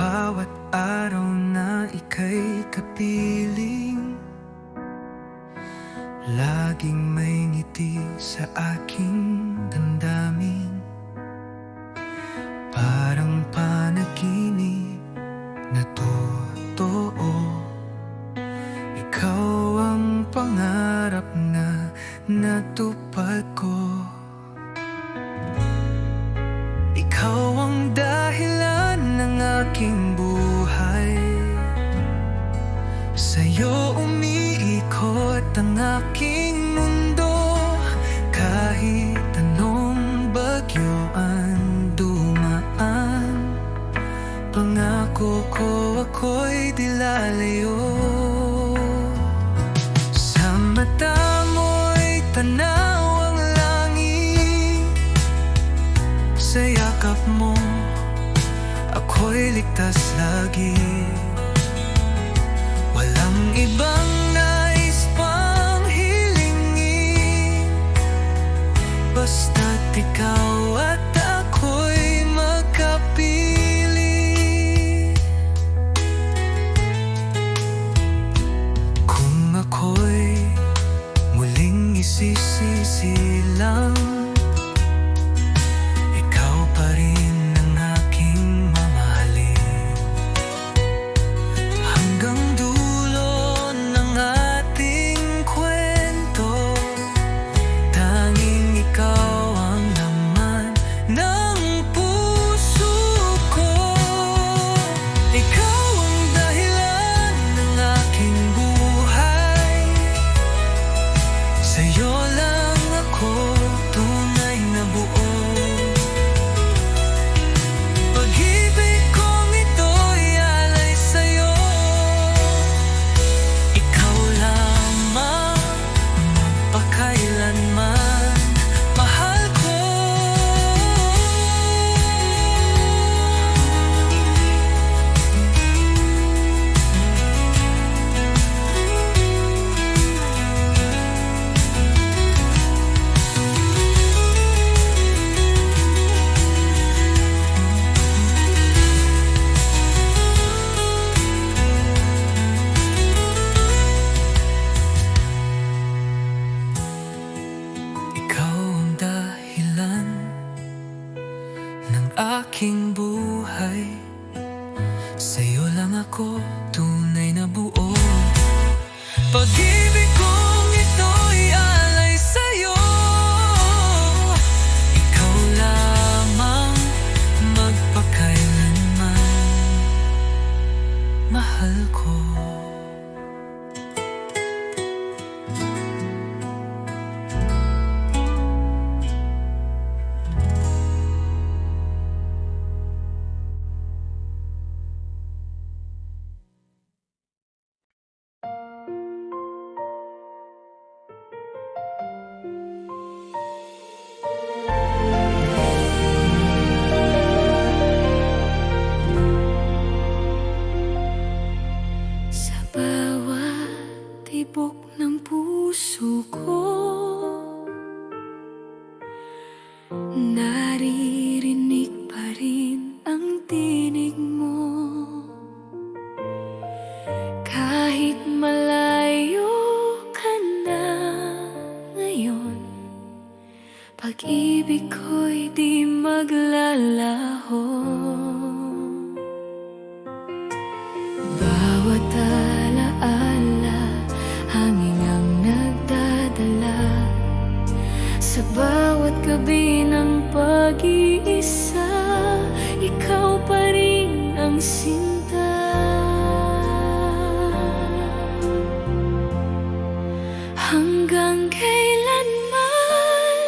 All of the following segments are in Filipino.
bawat araw na ika'y kapiling, laging may ngiti sa aking damdamin. Parang panaginip na totoo, ikaw ang pangarap na natupad ko. Ikaw ang dahilan ng aking buhay, sa'yo umiikot ang aking mundo. Kahit anong bagyo ang dumaan, pangako ko ako'y di lalayo. Sa mata mo'y tanaw ang langit, sa yakap mo ako'y ligtas lagi. Walang ibang nais pang hilingin, basta't ikaw at ako'y magkapili. Kung ako'y muling isisisilang, ikaw pa rin ang aking mamahalin. Hanggang dulo ng ating kwento, tanging ikaw ang laman ng puso ko. Ikaw ang dahilan ng aking buhay, sa'yo lang ako tunay na buo. Pag-ibig kong ito'y alay sa'yo, ikaw lamang magpakailanman, mahal ko. Ikaw ang dahilan ng aking buhay, sa'yo lang ako tunay na buo. Pag-ibig kong ito'y alay sa'yo, ikaw lamang magpakailanman, mahal ko. Sa bawat tibok ng puso ko, naririnig pa rin ang tinig mo. Kahit malayo ka na ngayon, pag-ibig ko'y di maglalaho. Bawat alaala, hangin ang nagdadala, sa bawat gabi ng pag-iisa, ikaw pa rin ang sinta. Hanggang kailanman,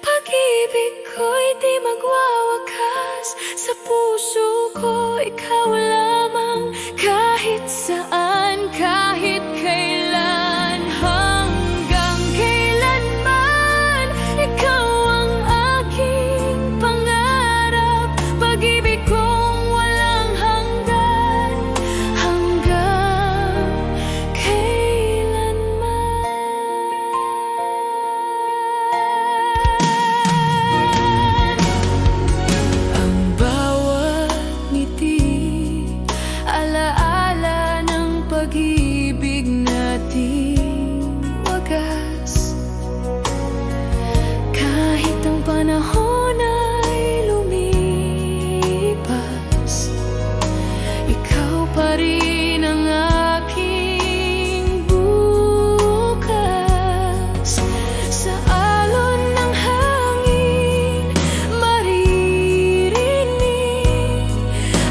pag-ibig ko'y di magwawakas, sa puso ko ikaw lamang, kahit saan, kahit kailan. Hanggang kailanman, ikaw ang aking pangarap, pag-ibig kong walang hanggan. Hanggang kailanman. Ang bawat panahon ay lumipas, ikaw pa rin ang aking bukas. Sa alon ng hangin maririnig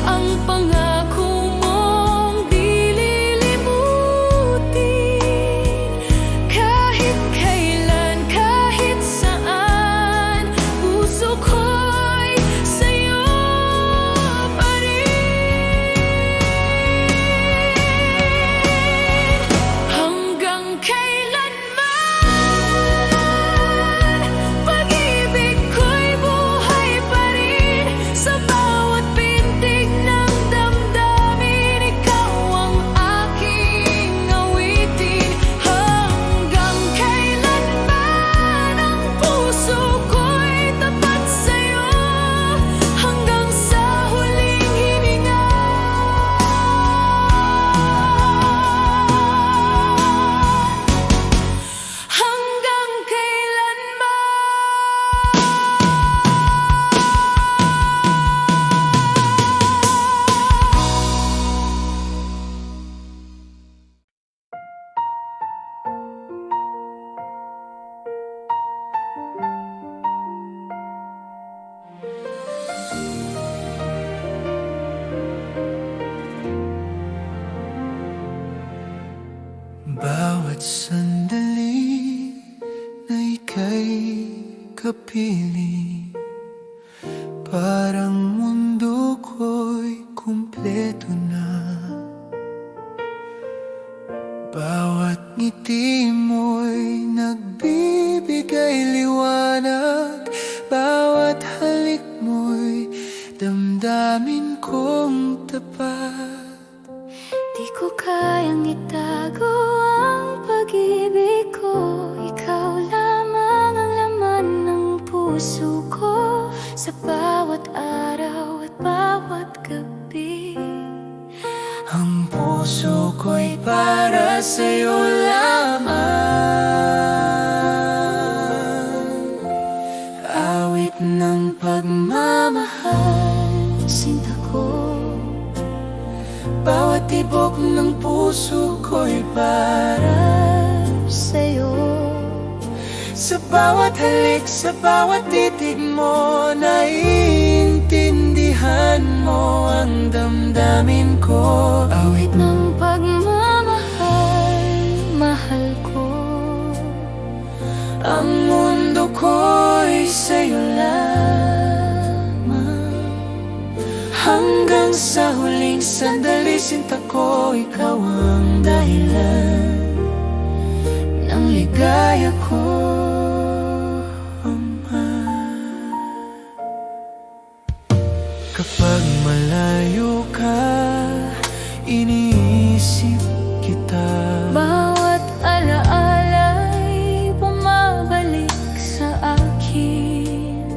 ang pangako mong di lilimutin. Kahit kailan, kahit saan, puso ko'y sa'yo pa rin. Hanggang kailanman, pag-ibig ko'y buhay pa rin. Sa bawat pintig ng damdamin, ikaw ang aking awitin. Hanggang kailanman, ang puso ko'y tapat sa'yo, hanggang sa huling hininga. Hanggang kailanman. Bawat sandali na ika'y kapiling, parang mundo ko'y kumpleto na. Bawat ngiti mo'y nagbibigay liwanag, bawat halik mo'y damdamin kong tapat. Di ko kayang itago ang pag-ibig ko, ikaw lamang ang laman ng puso ko. Sa bawat araw at bawat gabi, Ang puso ko'y para sa'yo lamang. Awit ng pagmamahal, sinta ko. bawat tibok ng puso ko'y para Sa'yo, sa bawat halik, sa bawat titig mo, naiintindihan mo ang damdamin ko. awit ng pagmamahal, mahal ko. Ang mundo ko'y sa'yo lamang. Hanggang sa huling sandali, sinta ko, ikaw ang dahilan ng ligaya ko, Ama. Kapag malayo ka, iniisip kita. Bawat alaala'y bumabalik sa akin.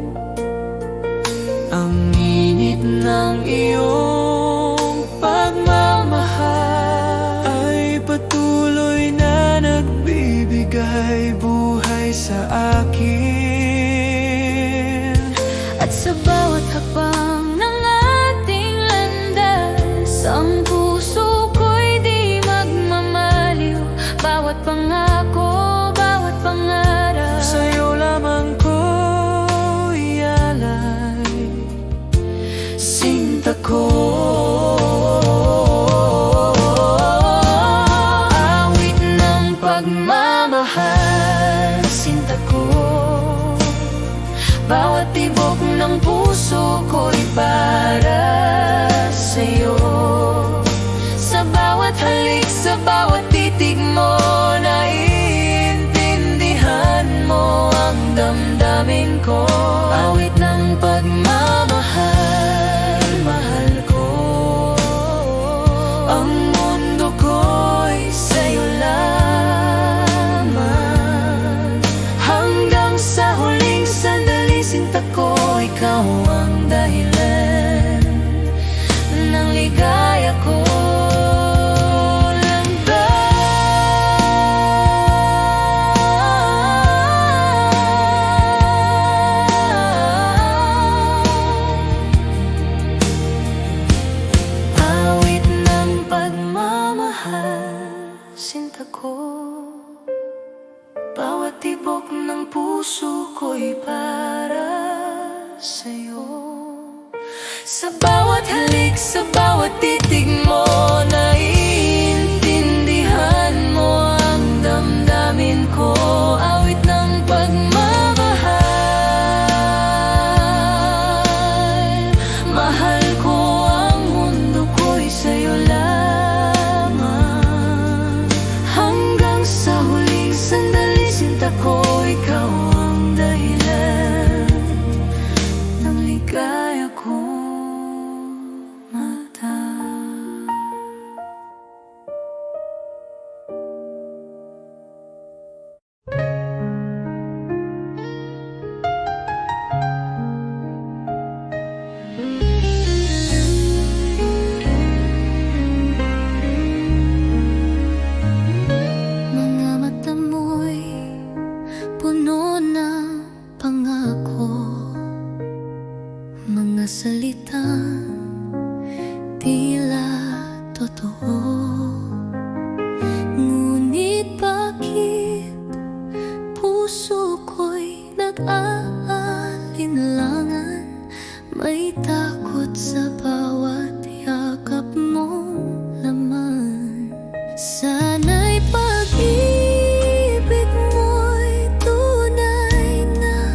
Ang init ng iyong pagmamahal ay patuloy na nagbibigay buhay sa akin. At sa bawat hakbang ng ating landas, ang puso ko'y di magmamaliw. Bawat pangako, bawat pangarap, Sa'yo lamang ko ialay, sinta ko. awit ng pagmamahal, sinta ko. Bawat tibok ng puso ko'y para sa'yo. Sa bawat halik, sa bawat titig mo, naiintindihan mo ang damdamin ko. Awit ng pagmamahal, mahal ko. Ang mundo ko'y sa'yo lamang. Hanggang sa huling sandali, sinta ko, ikaw ang dahilan ng ligaya ko. Sa bawat titig mo, naiintindihan mo ang damdamin ko. Awit ng pagmamahal. Mahal ko ang mundo ko'y sa'yo lamang. Hanggang sa huling sandali, sinta ko, ikaw ang dahilan ng ligaya ko. Mga mata mo'y puno ng pangako, mga salitang tila totoo. Ngunit bakit puso ko'y nag-aalinlangan? May takot sa bawat yakap mong laman. Sana'y pag-ibig mo'y tunay na,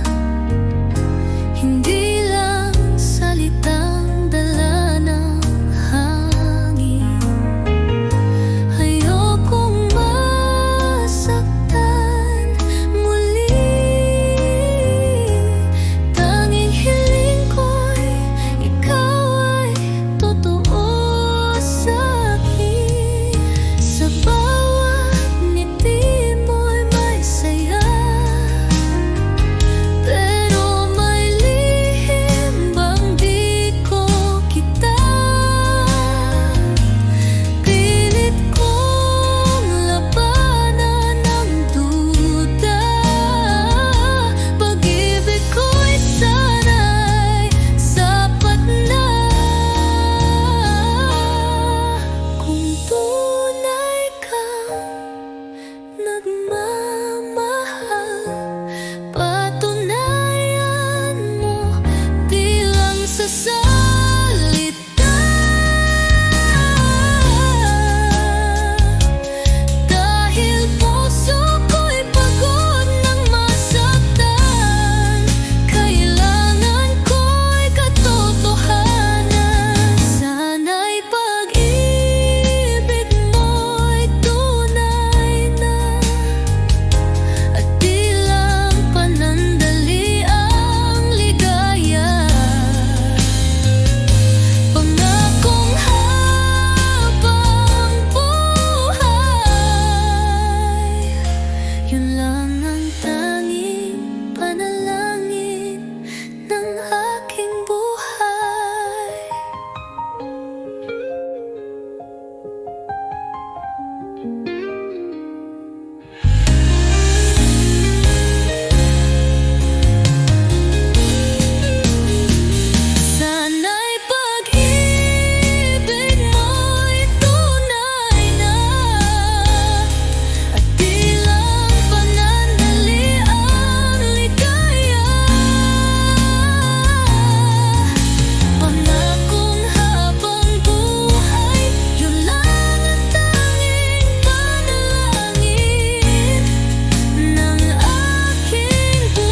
hindi lang salitang dala ng hangin. Ayokong masaktan muli. Tanging hiling ko'y ikaw ay totoo sa'kin. Sa bawat ngiti mo'y may saya, pero may lihim bang di ko kita. Pilit kong labanan ang duda. Pag-ibig ko'y sana'y sapat na. Kung tunay kang nagmamahal, patunayan mo di lang sa salita. Dahil puso ko'y pagod ng masaktan, kailangan ko'y katotohanan. Sana'y pag-ibig mo'y tunay na, at di lang panandali ang ligaya. Pangakong habang buhay, yun lang ang tanging panalangin ng aking buhay. Sana'y pag-ibig mo'y tunay na, at di lang panandali ang ligaya. Pangakong habang buhay, yun lang ang tanging panalangin ng aking buhay.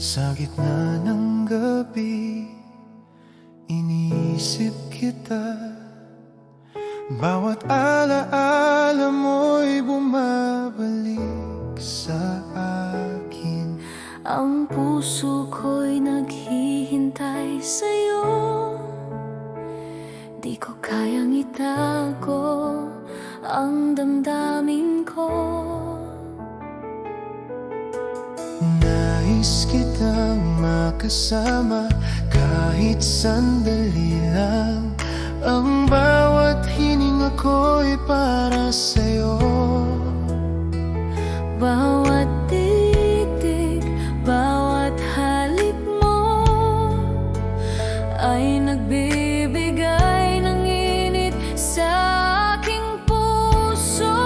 Sa gitna ng gabi, iniisip kita. Bawat alaala mo'y bumabalik sa akin. Ang puso ko'y naghihintay sa'yo. Di ko kayang itago ang damdamin ko. kitang makasama kahit sandali lang. Ang bawat hininga ko'y para sa'yo. Bawat titig, bawat halik mo ay nagbibigay ng init sa aking puso.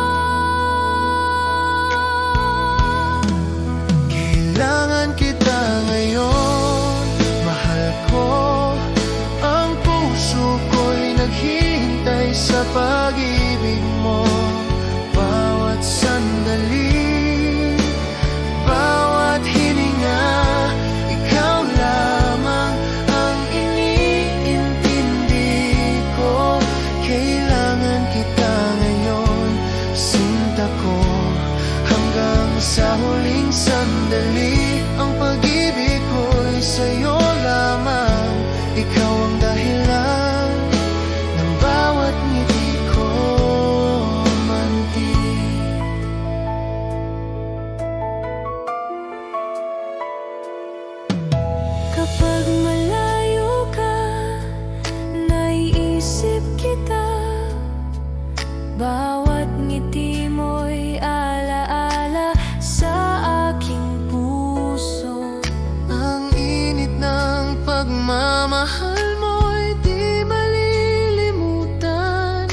Kailangan kita ngayon, mahal ko. Ang puso ko'y naghihintay sa pag-ibig mo. Bawat sandali, bawat hininga, ikaw lamang ang iniintindi ko. Kailangan kita ngayon, sinta ko, hanggang sa huling sandali. Ang pag-ibig ko'y sa'yo lamang, ikaw ang dahilan ng bawat ngiti ko, mantig. Kapag malayo ka, naiisip kita. Bawat ngiti mo'y alaala sa aking puso. Ang init ng pagmamahal mo'y di malilimutan.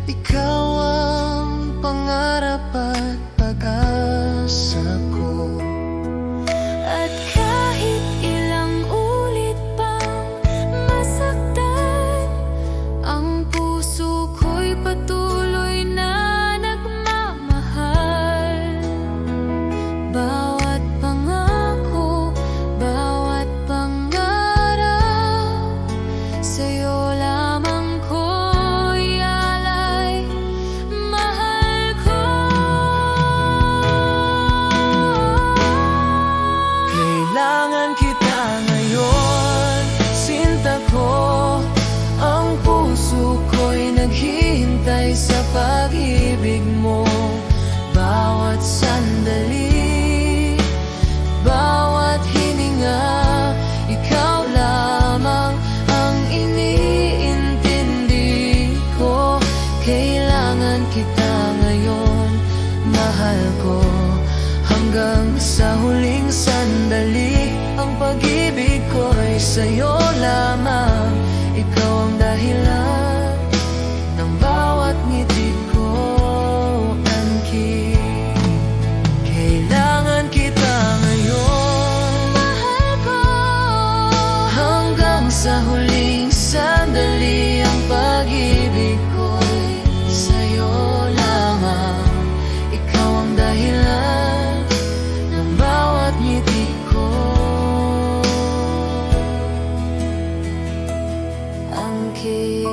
Ikaw ang pangarap at pag-asa ko. At kahit ilang ulit pang masaktan, ang puso ko'y patuloy na nagmamahal. Bawat pangako, bawat pangarap, sa'yo lamang ko'y alay, mahal ko. Kailangan kita ngayon, sinta ko. Ang puso ko'y naghihintay sa pag-ibig mo. Bawat sandali, bawat hininga, ikaw lamang ang iniintindi ko. Kailangan kita ngayon, mahal ko, hanggang sa huling sandali. Ang pag-ibig ko'y sa'yo lamang, ikaw ang dahilan ng bawat ngiti ko, angkin. Kailangan kita ngayon, Mahal ko, hanggang sa huling sandali. Ang pag-ibig ko'y sa'yo lamang, ikaw ang dahilan ng bawat ngiti ko, angkin.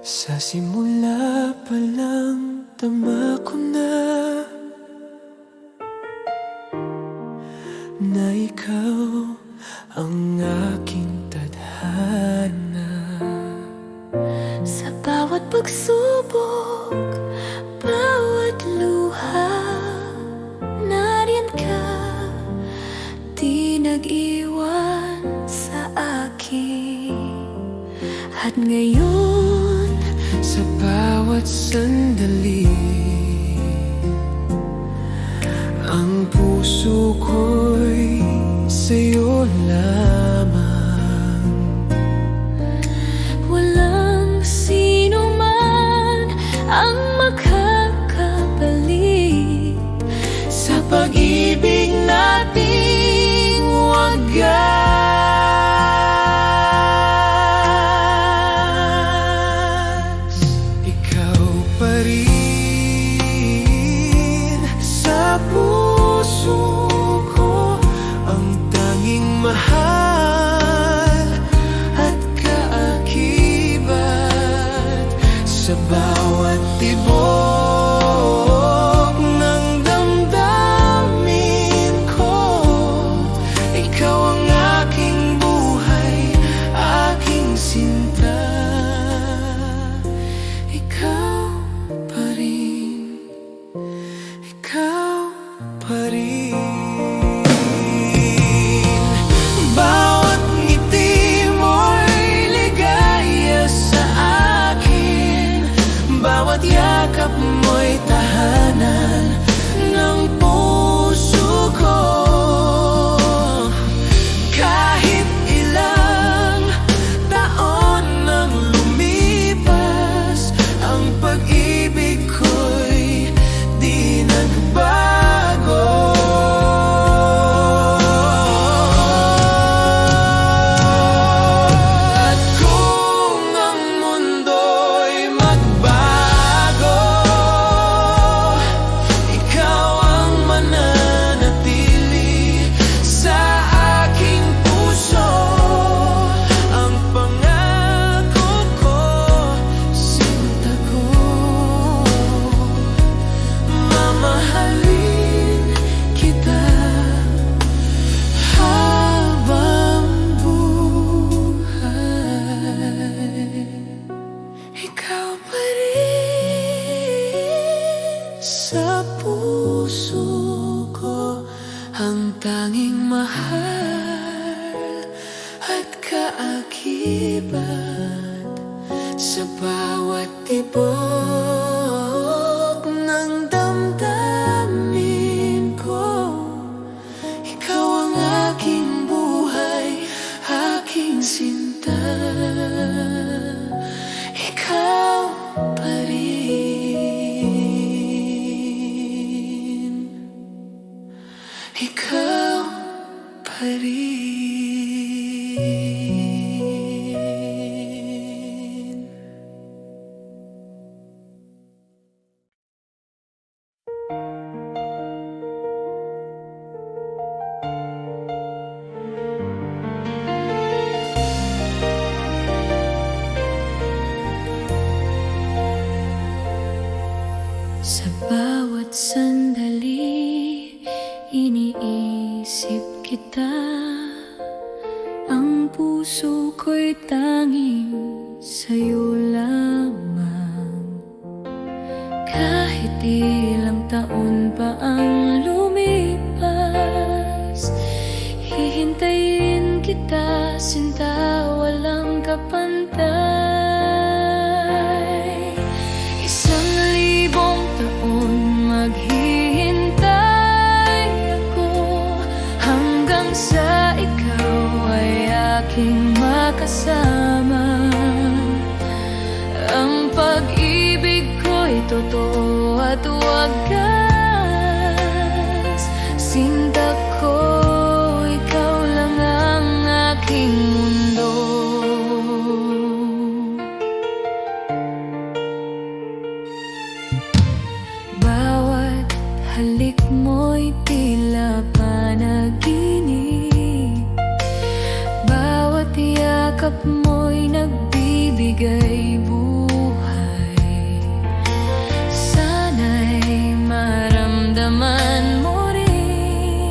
Sa simula pa lang, tama ko na ikaw ang aking tadhana. sa bawat pagsubok, bawat luha, nariyan ka, di nag-iwan sa akin. At ngayon, Sa bawat sandali, ang puso ko'y sa'yo lamang. walang sino man ang makakapalit Sa pag-ibig nating wagas. Ikaw pa rin sa puso ko, ang tanging mahal at ikaw pa rin. Bawat ngiti mo'y ligaya sa akin, bawat yakap mo'y tahanan ng puso ko. Kahit ilang taon nang lumipas, ang pag-ibig ko'y di nagbago. At kung ang mundo'y magbago, ikaw ang mananatili sa aking puso. Ang pangako ko, sinta ko, mamahalin kita habang buhay. Ikaw pa rin sa puso ko, ang tanging mahal at kaakibat sa bawat tibok ng damdamin ko. Ikaw ang aking buhay, aking sinta. Ikaw pa rin. Ikaw pa rin. Sa bawat sandali, iniisip kita. Ang puso ko'y tanging sa'yo lamang. Kahit ilang taon pa ang lumipas, hihintayin kita, sinta, walang kapantay. 1,000 taon maghihintay ako, hanggang sa ikaw ay aking makasama. Ang pag-ibig ko'y totoo at wagas. Sinta ko, ikaw lang ang aking mundo. Bawat halik mo'y tila panaginip, bawat yakap mo'y nagbibigay buhay. Sana'y maramdaman mo rin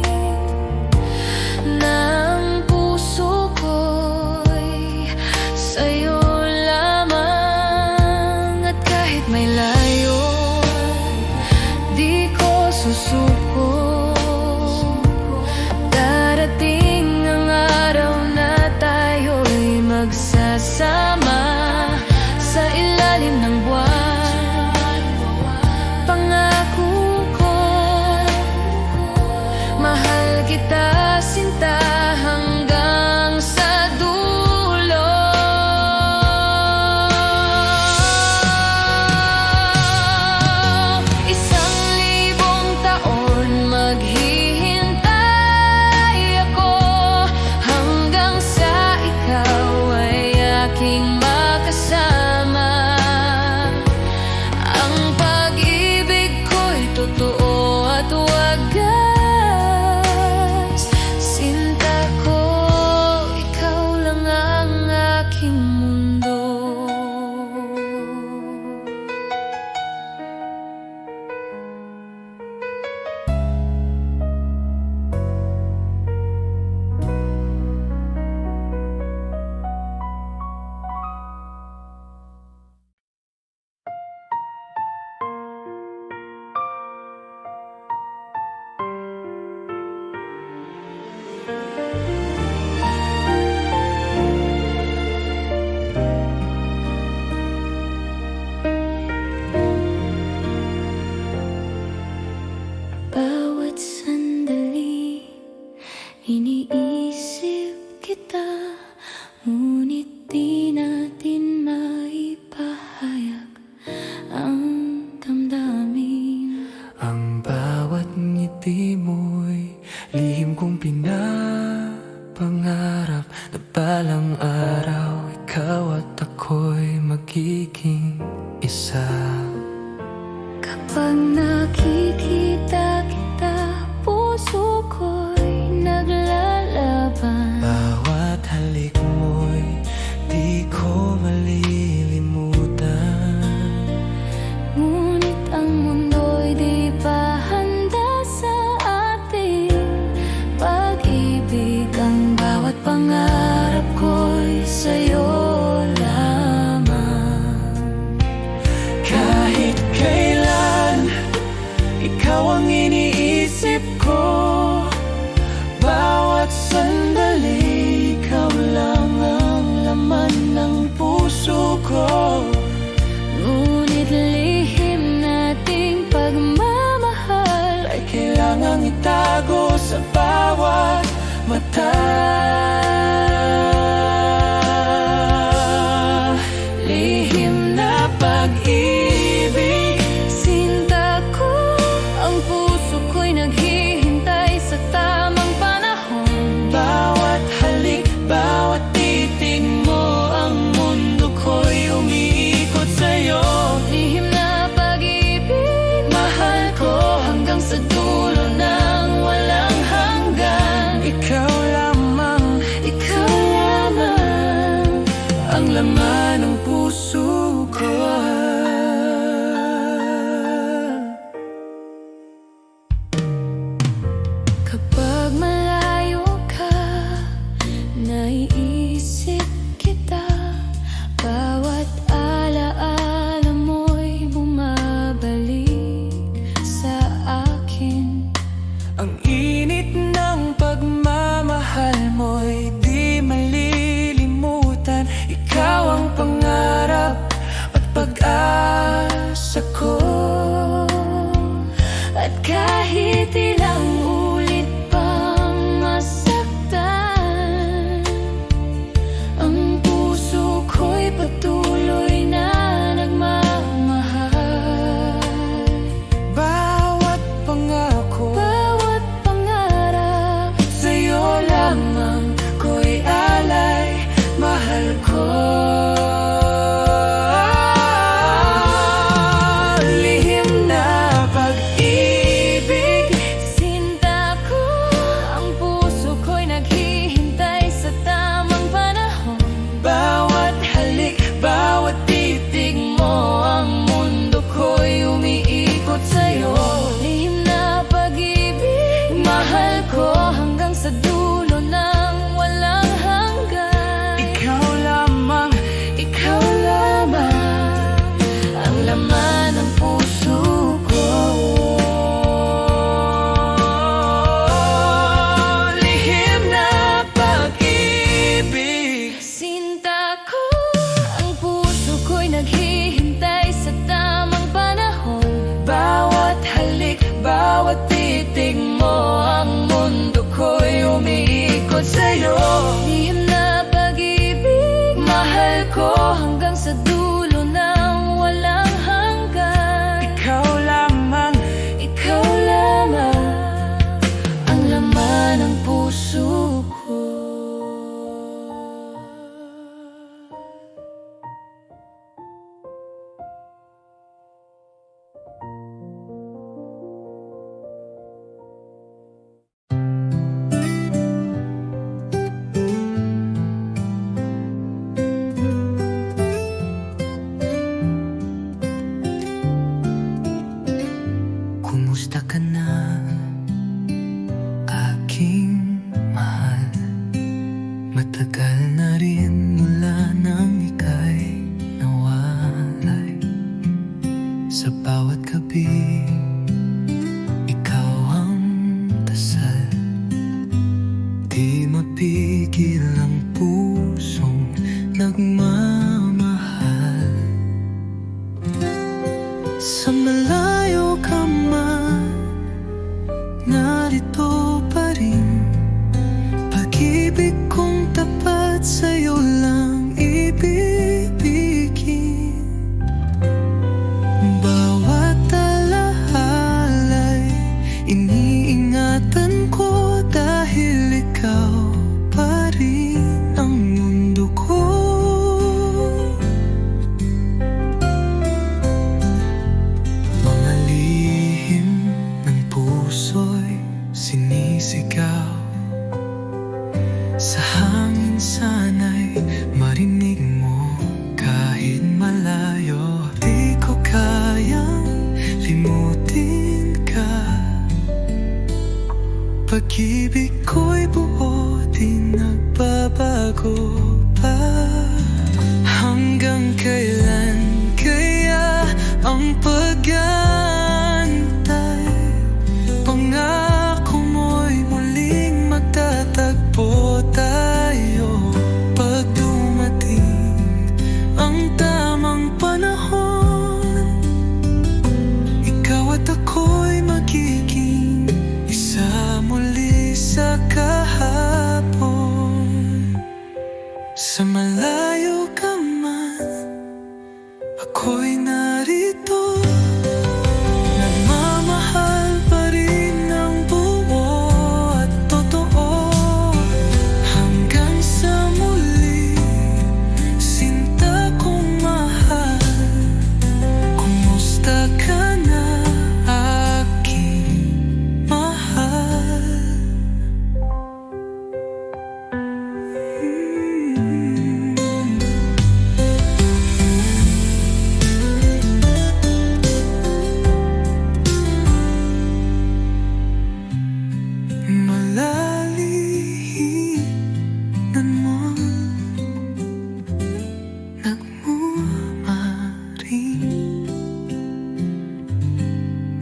na ang puso ko'y sa'yo lamang. At kahit may layo, di ko susuko. Darating ang araw na tayo'y magsasama sa ilalim ng buwan. Pangako ko, mahal kita, sinta, hanggang sa dulo. 1,000 taon ngiti mo'y lihim kong pinapangarap na balang araw ikaw at ako'y magiging isa. Kapag nakikita kita, puso ko'y naglalaban. Bawat halik mo'y di ko malilimutan. Ngunit ang mundo'y di pa handa sa ating pag-ibig. Ang bawat pangarap ko'y sa'yo lamang. Kahit kailan ikaw ang iniisip ko, bawat sandali ikaw lang ang laman ng puso ko. Ngunit lihim nating pagmamahal Ay kailangang itago sa bawat mata. Lihim na pag-ibig, sinta ko, ang puso ko'y naghihintay sa tamang panahon. bawat halik, bawat titig mo, ang mundo ko'y umiikot sa'yo. Lihim na pag-ibig, mahal ko hanggang sa dulo ng walang hanggan. Ikaw lamang ang laman ng puso ko. Kapag malayo ka, naiisip kita. Bawat alaala mo'y bumabalik sa akin. Ang init ng pagmamahal mo'y di malilimutan. Ikaw ang pangarap at pag-asa ko. At kahit ilang ulit pang masaktan, ang puso ko'y patuloy na nagmamahal. Bawat pangako, Bawat pangarap, sa'yo lamang ko'y alay. Mahal ko. Lihim na pag-ibig, sinta ko, ang puso ko'y naghihintay sa tamang panahon. bawat halik, bawat titig mo, ang mundo ko'y umiikot sa'yo. Lihim na pag-ibig, mahal ko hanggang sa dulo ng walang hanggan. Ikaw lamang ang laman ng puso ko. lihim na pag-ibig, Sinta ko, ang puso ko'y naghihintay sa tamang panahon. bawat halik, bawat titig mo, ang mundo ko'y umiikot sa'yo. Lihim na pag-ibig, mahal ko hanggang sa dulo ng walang hanggan. Ikaw lamang ang laman ng puso ko. Kumusta ka na, aking mahal? Matagal na rin mula nang ika'y nawalay. Sa bawat gabi, ikaw ang dasal. Di mapigil ang pusong nagmamahal. Sa malayo ka man, narito pa rin. Pag-ibig kong tapat sa'yo lang ibibigin. Bawat alahala'y iniingatan. pag-ibig ko'y buo, di nagbabago pa. Hanggang kailan kaya ang pag-aantay? Pangako mo'y muling magtatagpo tayo pag dumating ang tamang panahon. Ikaw at ako'y magiging isa muli sa kahapon. Sa malayo ka man, ako'y narito. Nagmamahal pa rin ng buo at totoo. Hanggang sa muli, sinta kong mahal. Kumusta ka na, aking mahal? Malalihinan mo, nagmumaring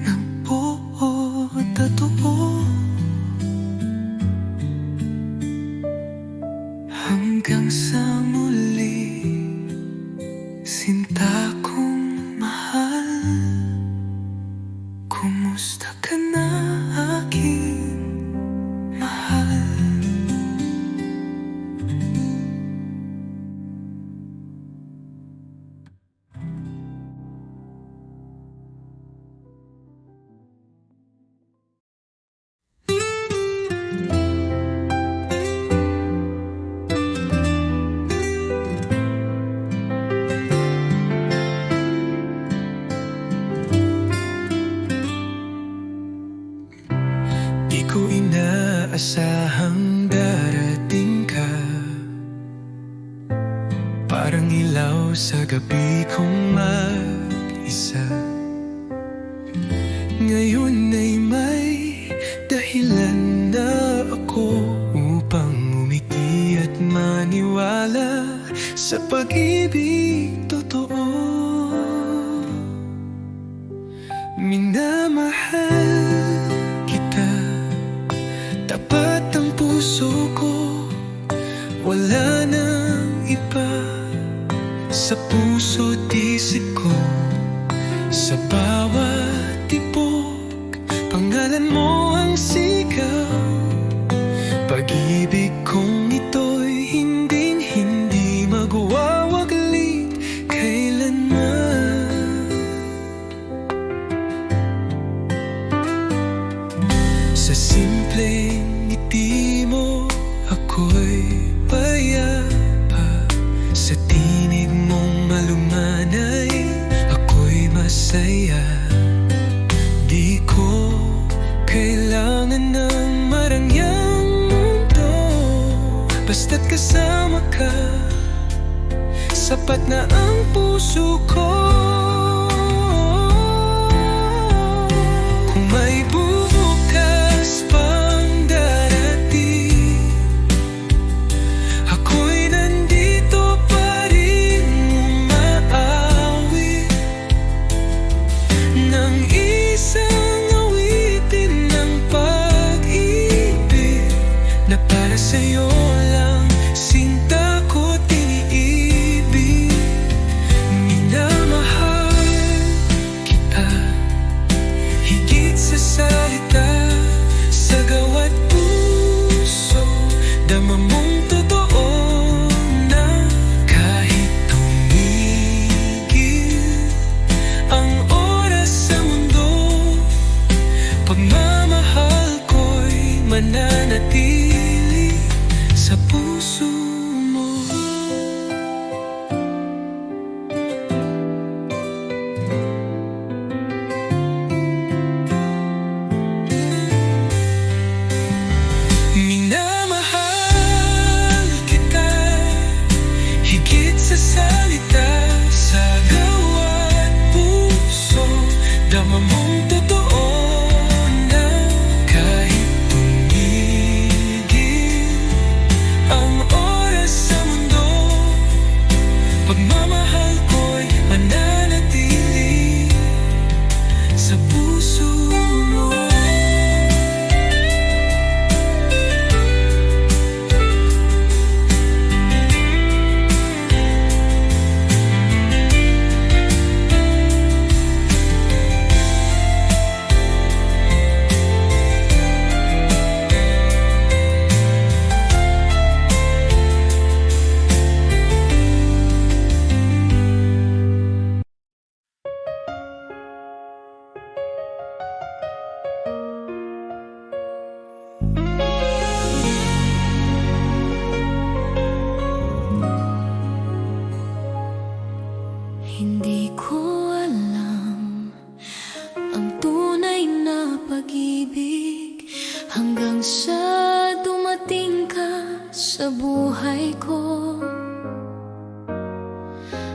ng buo at totoo. Hanggang sa muli, sinta kong mahal. Kumusta ka na, aking mahal? Di ko inaasahang darating ka, parang ilaw sa gabi kong mag-isa. Ngayon ay may dahilan na ako upang umiti at maniwala sa pag-ibig totoo. Minamahal kita, tapat ang puso ko. Wala nang iba sa puso't isip ko. Sa bawat tibok, pangalan mo ang sigaw. Pag-ibig kong ito'y hinding-hindi magwawaglit kailanman. Sa simpleng ngiti mo, ako'y payapa. Sa tinig mong malumanay, ako'y masaya. Di ko kailangan ng marangyang mundo, basta't kasama ka, sapat na ang puso ko. Kung may bubukas pang darating, ako'y nandito pa rin umaawit ng isang awitin ng pag-ibig na para sa'yo lang, sinta ko't iniibig. Minamahal kita, higit sa salita, sa gawa't puso. Dama mong totoo na kahit tumigil ang oras sa mundo, pagmamahal ko'y mananatili sa puso mo. Minamahal kita, higit sa salita, sa gawa't puso. Dama mong totoo na kahit tumigil pag-ibig, hanggang sa dumating ka sa buhay ko.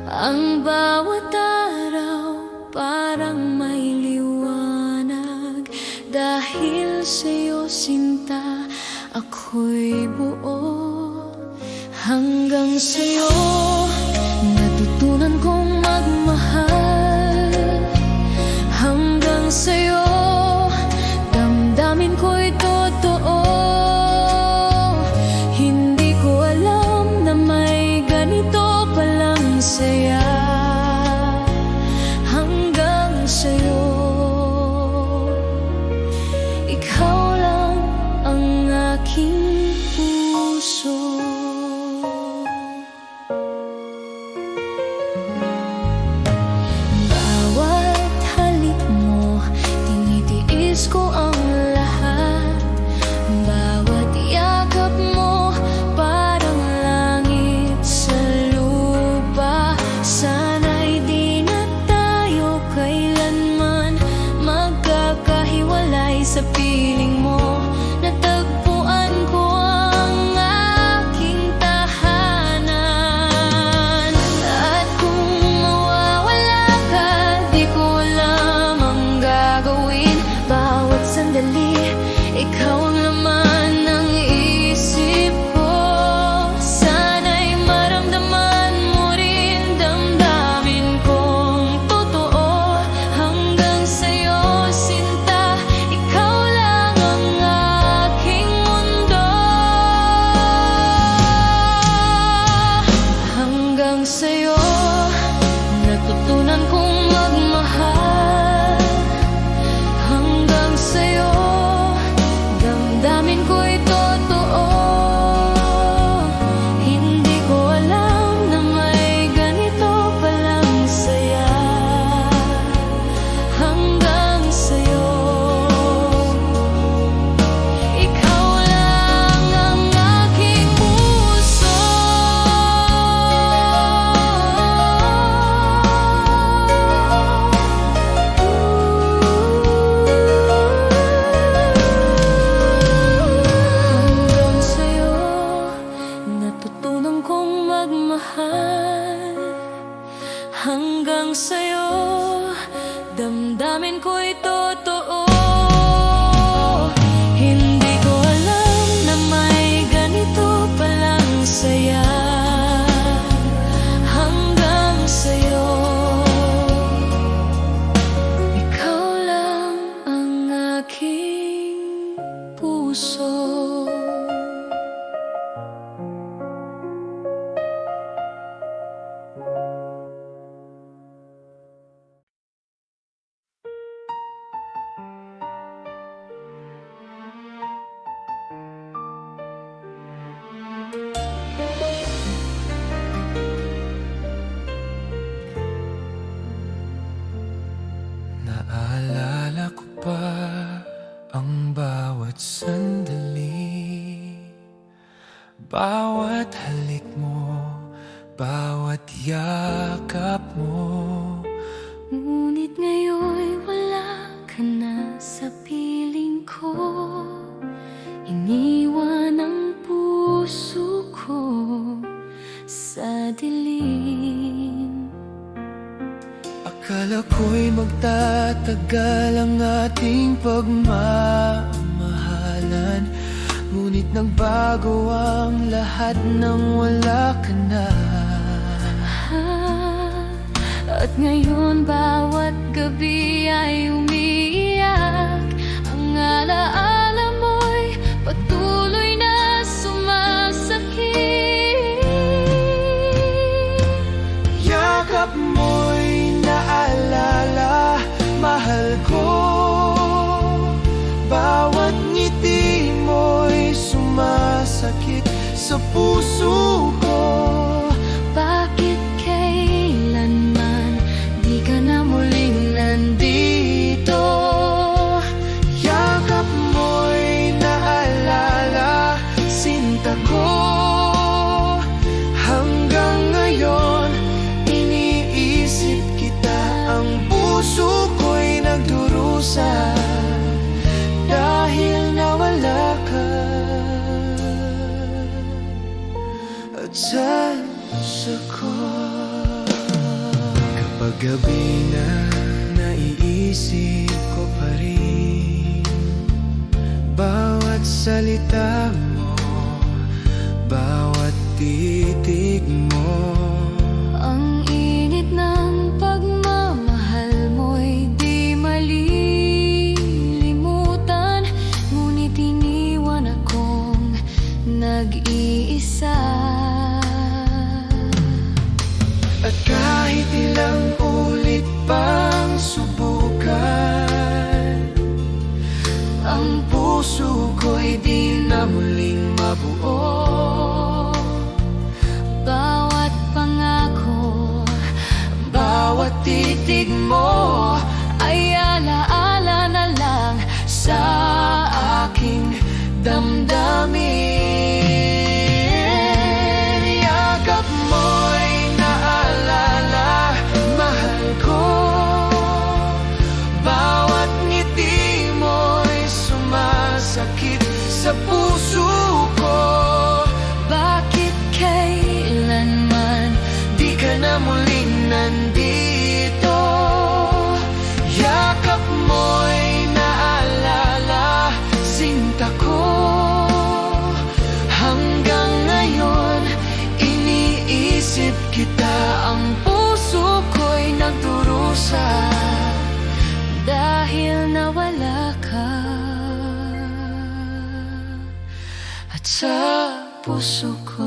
Ang bawat araw parang may liwanag, dahil sa'yo sinta ako'y buo. Hanggang sa'yo natutunan kong magmahal. Hanggang sa'yo damdamin ko'y totoo. Hindi ko alam na may ganito palang saya. Hanggang sa'yo, ikaw lang ang aking puso. Bawat halik mo, tinitiis ko ang lahat. Bawat yakap mo, parang langit sa lupa. Sana'y di na tayo kailanman magkakahiwalay. Sa piling mo natagpuan ko ang aking tahanan. At kung mawawala ka, di ko alam ang gagawin. Bawat sandali, ikaw ang laman ng isip ko. Sana'y maramdaman mo rin, damdamin kong totoo. Hanggang sa'yo sinta, ikaw lang ang aking mundo. Hanggang sa'yo natutunan kong magmahal. Hanggang sa'yo damdamin ko'y totoo. Hindi ko alam na may ganito palang saya. Hanggang sa'yo, ikaw lang ang aking puso. Hanggang sa'yo natutunan kong magmahal. Hanggang sa'yo damdamin ko'y totoo. Hindi ko alam na may ganito palang saya. Hanggang sa'yo, ikaw lang ang aking puso. Naalala ko pa ang bawat sandali, bawat halik mo, bawat yakap mo. Ngunit ngayon'y wala ka na sa piling ko. Iniwan ang puso ko sa dilim. Akala ko'y magtatagal ang ating pagmamahalan, ngunit nagbago ang lahat nang wala ka na. At ngayon bawat gabi ay umiiyak. Ang alaala mo'y patuloy na sumasakit. Yakap mo'y naalala, mahal ko. Bawat ngiti mo'y sumasakit sa puso ko. Bakit kailanman di ka na muling nandito? Yakap mo'y naalala, sinta ko. Hanggang ngayon iniisip kita, ang puso ko'y nagdurusa. Paggabi na naiisip ko pa rin bawat salita mo, bawat titig mo. Ang init ng pagmamahal mo'y di malilimutan, ngunit iniwan akong nag-iisa. At kahit ilang ulit pang subukan, ang puso ko'y di na muling mabuo. Bawat pangako, Bawat titig mo ay alaala na lang sa aking damdamin. Yakap mo'y naalala, mahal ko. Bawat ngiti mo'y sumasakit sa puso ko. bakit kailanman Di ka na muling nandito. Yakap mo'y naalala, sinta ko. Hanggang ngayon, iniisip kita. Ang puso ko'y nagdurusa dahil nawala ka. at sa puso ko